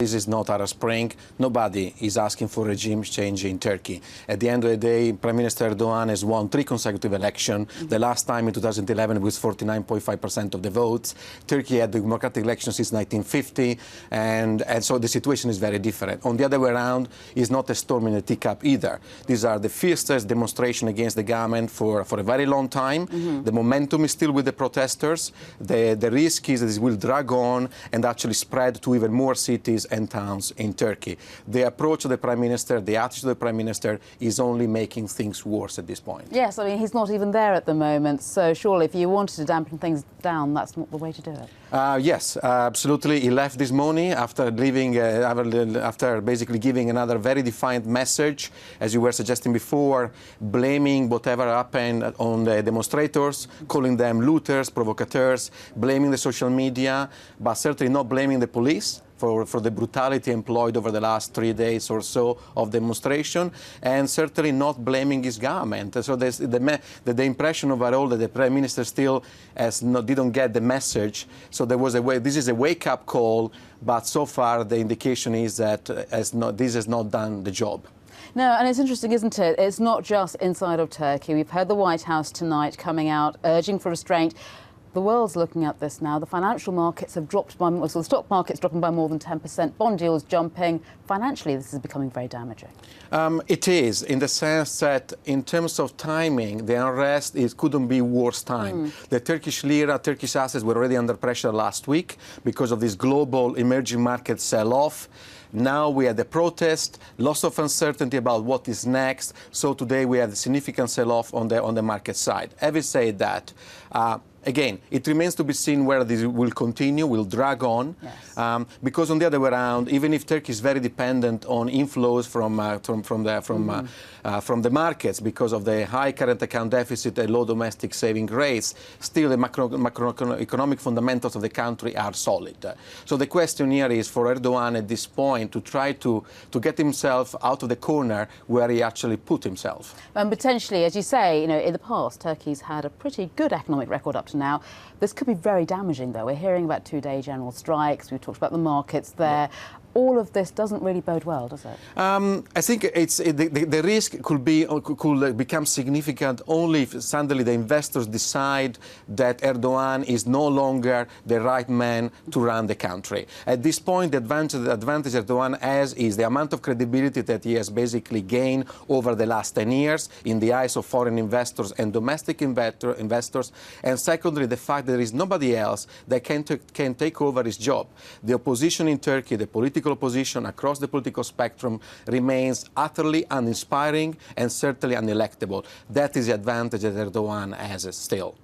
This is not Arab Spring. Nobody is asking for regime change in Turkey. At the end of the day, Prime Minister Erdogan has won 3 consecutive elections. The last time in 2011 was 49.5% of the votes. Turkey had democratic elections since 1950, and so the situation is very different. On the other way around, it's not a storm in a teacup either. These are the fiercest demonstrations against the government for a very long time. The momentum is still with the protesters. The risk is that it will drag on and actually spread to even more cities and towns in Turkey. The approach of the Prime Minister, the attitude of the Prime Minister is only making things worse at this point. Yes, I mean, he's not even there at the moment, so surely if you wanted to dampen things down, that's not the way to do it. Yes, absolutely. He left this morning after leaving, after basically giving another very defiant message, as you were suggesting before, blaming whatever happened on the demonstrators, calling them looters, provocateurs, blaming the social media, but certainly not blaming the police for the brutality employed over the last 3 days or so of demonstration, and certainly not blaming his government. So there's the impression overall that the Prime Minister still didn't get the message. So there was this is a wake-up call, but so far the indication is that this has not done the job. No, and it's interesting, isn't it? It's not just inside of Turkey. We've heard the White House tonight coming out, urging for restraint. The world's looking at this now. The financial markets have dropped by, so the stock market's dropping by more than 10%, bond yields jumping. Financially, this is becoming very damaging. It is, in the sense that in terms of timing, the unrest couldn't be worse time. The Turkish lira, Turkish assets were already under pressure last week because of this global emerging market sell-off. Now we had the protest, lots of uncertainty about what is next. So today we have a significant sell-off on the market side. Having said that, again, it remains to be seen whether this will continue, will drag on, yes. Because on the other way around, even if Turkey is very dependent on inflows from the markets because of the high current account deficit and low domestic saving rates, still the macroeconomic fundamentals of the country are solid. So the question here is for Erdogan at this point to try to get himself out of the corner where he actually put himself. And potentially, as you say, you know, in the past, Turkey's had a pretty good economic record up to now. This could be very damaging, though. We're hearing about 2-day general strikes. We've talked about the markets there. Yeah. All of this doesn't really bode well, does it? I think the risk could become significant only if suddenly the investors decide that Erdogan is no longer the right man to run the country. At this point, the advantage Erdogan has is the amount of credibility that he has basically gained over the last 10 years in the eyes of foreign investors and domestic investors. And secondly, the fact that there is nobody else that can take over his job. The opposition in Turkey, the political opposition across the political spectrum remains utterly uninspiring and certainly unelectable. That is the advantage that Erdogan has still.